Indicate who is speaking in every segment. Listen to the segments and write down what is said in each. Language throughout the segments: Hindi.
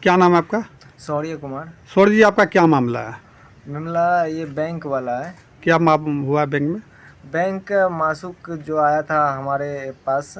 Speaker 1: क्या नाम है आपका?
Speaker 2: शौर्य कुमार।
Speaker 1: सौर्य जी, आपका क्या मामला है?
Speaker 2: मामला ये बैंक वाला है।
Speaker 1: क्या हुआ बैंक में?
Speaker 2: बैंक मासूक जो आया था हमारे पास,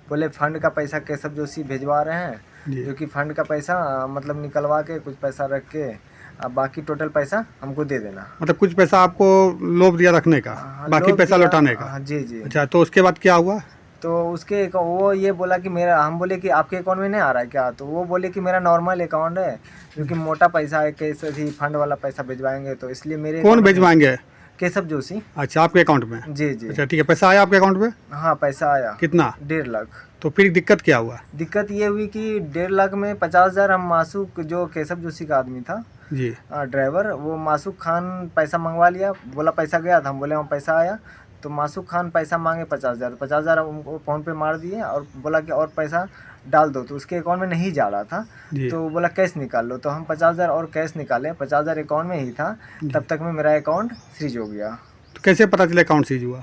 Speaker 2: बोले फंड का पैसा केशव जोशी भिजवा रहे हैं,
Speaker 1: जी।
Speaker 2: जो कि फंड का पैसा मतलब निकलवा के कुछ पैसा रख के अब बाकी टोटल पैसा हमको दे देना।
Speaker 1: मतलब कुछ पैसा आपको लोभ दिया रखने का, बाकी
Speaker 2: लोग
Speaker 1: पैसा
Speaker 2: दिया।
Speaker 1: लौटाने का?
Speaker 2: हाँ जी जी।
Speaker 1: अच्छा, तो उसके बाद क्या हुआ?
Speaker 2: तो उसके वो ये बोला कि मेरा, हम बोले कि आपके अकाउंट में नहीं आ रहा है क्या? तो वो बोले कि मेरा नॉर्मल अकाउंट है, क्योंकि मोटा पैसा है, कैसे ही फंड वाला पैसा भिजवाएंगे तो इसलिए मेरे
Speaker 1: कौन
Speaker 2: account में।
Speaker 1: भिजवाएंगे?
Speaker 2: केशव जोशी।
Speaker 1: अच्छा, आपके अकाउंट में?
Speaker 2: जी जी।
Speaker 1: अच्छा ठीक है, पैसा आया आपके अकाउंट में?
Speaker 2: हाँ पैसा आया।
Speaker 1: कितना?
Speaker 2: 1.5 लाख।
Speaker 1: तो फिर दिक्कत क्या हुआ?
Speaker 2: दिक्कत ये हुई कि 1.5 लाख में 50,000 हम मासूक, जो केशव जोशी का आदमी था
Speaker 1: जी।
Speaker 2: ड्राइवर, वो मासूक खान पैसा मंगवा लिया, बोला पैसा गया था, हम बोले वहाँ पैसा आया। तो मासूक खान पैसा मांगे 50,000 उनको फ़ोन पे मार दिए और बोला कि और पैसा डाल दो, तो उसके अकाउंट में नहीं जा रहा था। तो बोला कैश निकाल लो, तो हम 50,000 और कैश निकाले, 50,000 अकाउंट में ही था। तब तक में मेरा अकाउंट सीज हो गया।
Speaker 1: तो कैसे पता चला अकाउंट सीज हुआ?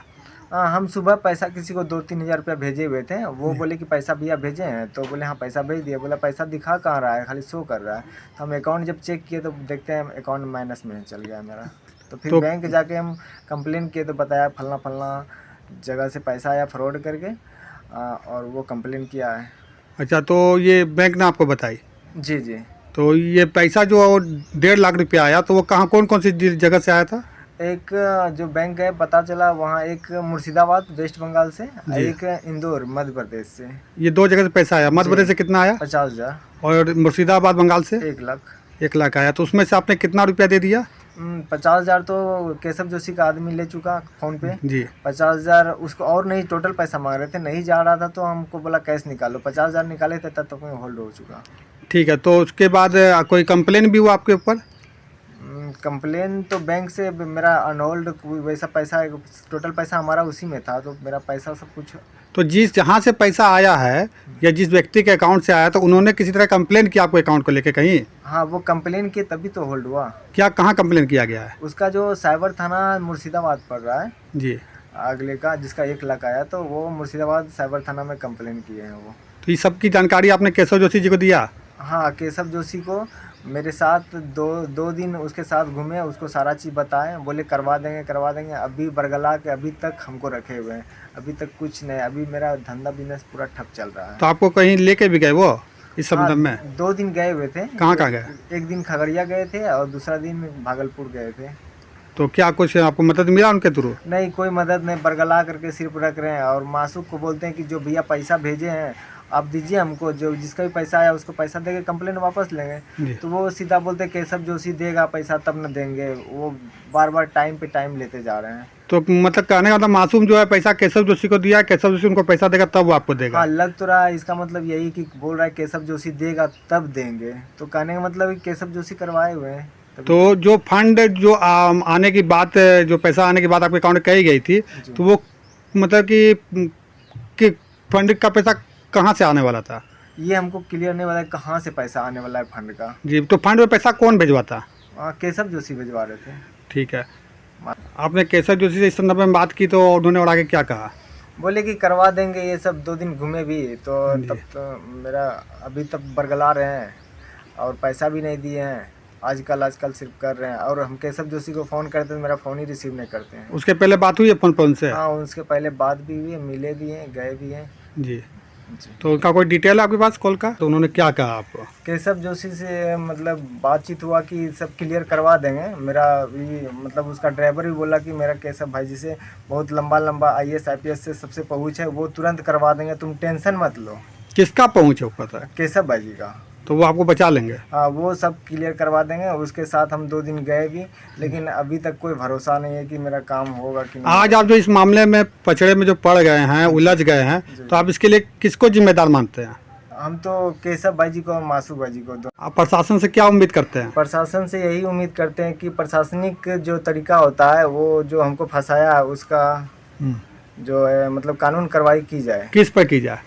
Speaker 2: हम सुबह पैसा किसी को 2-3 हज़ार रुपया भेजे हुए थे, वो बोले कि पैसा भैया भेजे हैं, तो बोले हाँ पैसा भेज दिया। बोला पैसा दिखा कहाँ रहा है, खाली शो कर रहा है। तो हम अकाउंट जब चेक किए तो देखते हैं अकाउंट माइनस में चल गया मेरा। तो फिर बैंक जाके हम कंप्लेन किए तो बताया फलना फलना जगह से पैसा आया फ्रॉड करके, और वो कंप्लेन किया है।
Speaker 1: अच्छा, तो ये बैंक ने आपको बताई?
Speaker 2: जी जी।
Speaker 1: तो ये पैसा जो 1.5 लाख रुपया आया, तो वो कहाँ, कौन कौन सी जगह से आया था?
Speaker 2: एक जो बैंक है पता चला वहाँ, एक मुर्शिदाबाद वेस्ट बंगाल से, एक इंदौर मध्य प्रदेश से।
Speaker 1: ये 2 जगह से पैसा आया। मध्य प्रदेश से कितना आया?
Speaker 2: 50,000।
Speaker 1: और मुर्शिदाबाद बंगाल से
Speaker 2: 1 लाख।
Speaker 1: 1 लाख आया। तो उसमें से आपने कितना रुपया दे दिया?
Speaker 2: 50,000 तो केशव जोशी का आदमी ले चुका फ़ोन पे
Speaker 1: जी।
Speaker 2: 50,000 उसको और नहीं, टोटल पैसा मांग रहे थे, नहीं जा रहा था तो हमको बोला कैश निकालो, 50,000 निकाले थे, तब तक में होल्ड हो चुका।
Speaker 1: ठीक है, तो उसके बाद कोई कंप्लेन भी हुआ आपके ऊपर?
Speaker 2: कंप्लेन तो बैंक से मेरा अनहोल्ड वैसा पैसा, टोटल पैसा हमारा उसी में था, तो मेरा पैसा सब कुछ।
Speaker 1: तो जिस जहाँ से पैसा आया है या जिस व्यक्ति के अकाउंट से आया, तो उन्होंने किसी तरह कंप्लेन किया आपको अकाउंट को लेके कहीं?
Speaker 2: हाँ वो कंप्लेन किए तभी तो होल्ड हुआ।
Speaker 1: क्या, कहाँ कंप्लेन किया गया है?
Speaker 2: उसका जो साइबर थाना मुर्शिदाबाद पड़ रहा है
Speaker 1: जी।
Speaker 2: अगले का, जिसका 1 लाख आया, तो वो मुर्शिदाबाद साइबर थाना में कंप्लेन किए हैं वो।
Speaker 1: तो ये सब की जानकारी आपने केशव जोशी जी को दिया?
Speaker 2: हाँ केशव जोशी को मेरे साथ दो दिन उसके साथ घूमे, उसको सारा चीज़ बताएं, बोले करवा देंगे। अभी बरगला के अभी तक हमको रखे हुए हैं, अभी तक कुछ नहीं। अभी मेरा धंधा बिजनेस पूरा ठप चल रहा है।
Speaker 1: तो आपको कहीं लेके भी गए वो इस संबंध में?
Speaker 2: 2 दिन गए हुए थे।
Speaker 1: कहाँ गए?
Speaker 2: एक दिन खगड़िया गए थे और दूसरा दिन भागलपुर गए थे।
Speaker 1: तो क्या कुछ आपको मदद मिला उनके थ्रू?
Speaker 2: नहीं, कोई मदद नहीं, बरगला करके सिर्फ रख रहे हैं। और मासूक को बोलते हैं कि जो भैया पैसा भेजे हैं आप दीजिए हमको, जो जिसका भी पैसा आया उसको पैसा देके कंप्लेन वापस लेंगे। तो वो सीधा बोलते हैं केशव जोशी देगा पैसा तब न देंगे। वो बार बार टाइम पे टाइम लेते जा रहे हैं।
Speaker 1: तो मतलब कहने का मतलब मासूम जो है पैसा केशव जोशी को दिया, केशव जोशी उनको पैसा देगा तब वो आपको देगा?
Speaker 2: हाँ लग तो रहा है, इसका मतलब यही कि बोल रहा है केशव जोशी देगा तब देंगे, तो कहने का मतलब केशव जोशी करवाए हुए हैं।
Speaker 1: तो जो फंड जो आने की बात, जो पैसा आने की बात आपके अकाउंट में कही गई थी, तो वो मतलब कि फंड का पैसा कहाँ से आने वाला था?
Speaker 2: ये हमको क्लियर नहीं पता कहाँ से पैसा आने वाला है फंड का।
Speaker 1: जी। तो फंड में पैसा कौन भिजवाता?
Speaker 2: केशव जोशी भिजवा रहे थे।
Speaker 1: ठीक है, आपने केशव जोशी से इस संदर्भ में बात की तो उन्होंने और आगे क्या कहा?
Speaker 2: बोले कि करवा देंगे, ये सब 2 दिन घूमे भी तो तब तो मेरा अभी तक बरगला रहे हैं और पैसा भी नहीं दिए हैं। आजकल सिर्फ कर रहे हैं, और हम केशव जोशी को फ़ोन करते हैं तो मेरा फ़ोन ही रिसीव नहीं करते हैं।
Speaker 1: उसके पहले बात हुई है फ़ोन पर उनसे?
Speaker 2: हाँ उसके पहले बात भी हुई है, मिले भी हैं, गए भी हैं।
Speaker 1: जी। तो उनका कोई डिटेल है आपके पास कॉल का? तो उन्होंने क्या कहा आपको?
Speaker 2: केशव जोशी से मतलब बातचीत हुआ कि सब क्लियर करवा देंगे। मेरा भी मतलब उसका ड्राइवर भी बोला कि मेरा केशव भाई जी से बहुत लंबा IAS IPS से सबसे पहुँच है, वो तुरंत करवा देंगे, तुम टेंशन मत लो।
Speaker 1: किसका पहुँच है वो पता है?
Speaker 2: केशव भाई जी का।
Speaker 1: तो वो आपको बचा लेंगे?
Speaker 2: हाँ वो सब क्लियर करवा देंगे। उसके साथ हम 2 दिन गए भी, लेकिन अभी तक कोई भरोसा नहीं है कि मेरा काम होगा कि नहीं।
Speaker 1: आज आप जो इस मामले में पचड़े में जो पड़ गए हैं, उलझ गए हैं, तो आप इसके लिए किसको जिम्मेदार मानते हैं?
Speaker 2: हम तो केशव भाई जी को और मासूक भाई जी को।
Speaker 1: आप प्रशासन से क्या उम्मीद करते हैं?
Speaker 2: प्रशासन से यही उम्मीद करते हैं कि प्रशासनिक जो तरीका होता है, वो जो हमको फंसाया है उसका जो है मतलब कानून कार्रवाई की जाए।
Speaker 1: किस पर की जाए?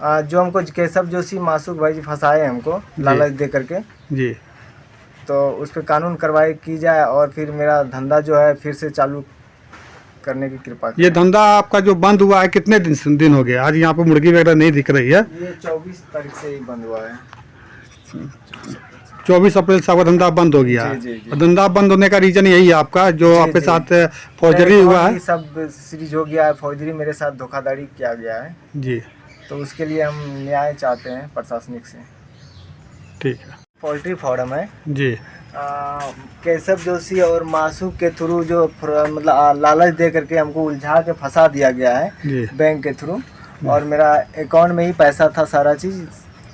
Speaker 2: जो हमको केशव जोशी मासूक भाई जी फंसाए हमको लालच दे करके
Speaker 1: जी,
Speaker 2: तो उस पर कानून कार्रवाई की जाए और फिर मेरा धंधा जो है फिर से चालू करने की कृपा करें।
Speaker 1: ये धंधा आपका जो बंद हुआ है कितने दिन हो गए? आज यहाँ पे मुर्गी वगैरह नहीं दिख रही है।
Speaker 2: ये 24 तारीख से ही बंद हुआ है।
Speaker 1: 24 अप्रैल से आपका धंधा बंद हो गया है।
Speaker 2: जी, जी, जी।
Speaker 1: और धंधा बंद होने का रीजन यही है आपका, जो
Speaker 2: जी,
Speaker 1: आपके
Speaker 2: जी।
Speaker 1: साथ फौजरी
Speaker 2: मेरे
Speaker 1: हुआ
Speaker 2: अकाउंट
Speaker 1: है।
Speaker 2: भी सब सीज हो गया है, फौजरी मेरे साथ धोखाधड़ी किया गया है,
Speaker 1: जी
Speaker 2: तो उसके लिए हम न्याय चाहते हैं प्रशासनिक से।
Speaker 1: ठीक है
Speaker 2: पोल्ट्री फार्म है,
Speaker 1: जी
Speaker 2: केशव जोशी और मासूक के थ्रू जो मतलब लालच दे करके हमको उलझा के फंसा दिया गया है
Speaker 1: जी
Speaker 2: बैंक के थ्रू, और मेरा अकाउंट में ही पैसा था सारा चीज़,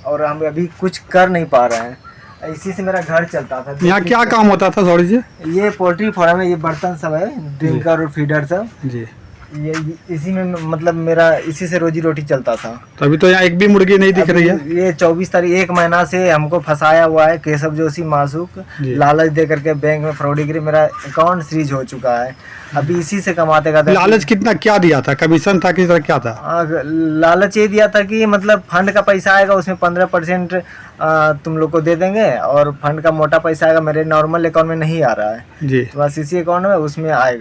Speaker 2: और हम अभी कुछ कर नहीं पा रहे हैं, इसी से मेरा घर चलता था।
Speaker 1: यहाँ क्या काम होता था सौरी जी?
Speaker 2: ये पोल्ट्री फार्म है, ये बर्तन सब है, ड्रिंकर और फीडर सब,
Speaker 1: जी
Speaker 2: ये इसी में मतलब मेरा इसी से रोजी रोटी चलता था।
Speaker 1: तो अभी तो यहाँ एक भी मुर्गी नहीं दिख रही है।
Speaker 2: अभी ये 24 तारीख 1 महीना से हमको फंसाया हुआ है केशव जोशी मासूक,
Speaker 1: जी।
Speaker 2: लालच दे करके बैंक में फ्रॉडगिरी, मेरा अकाउंट सीज हो चुका है, अभी इसी से कमाते का।
Speaker 1: लालच कितना क्या दिया था? कमीशन था किस तरह क्या था?
Speaker 2: लालच ये दिया था कि मतलब फंड का पैसा आएगा उसमें 15% तुम लोग को दे देंगे, और फंड का मोटा पैसा आएगा, मेरे नॉर्मल अकाउंट में नहीं आ रहा है,
Speaker 1: जी
Speaker 2: तो बस इसी अकाउंट में उसमें आएगा।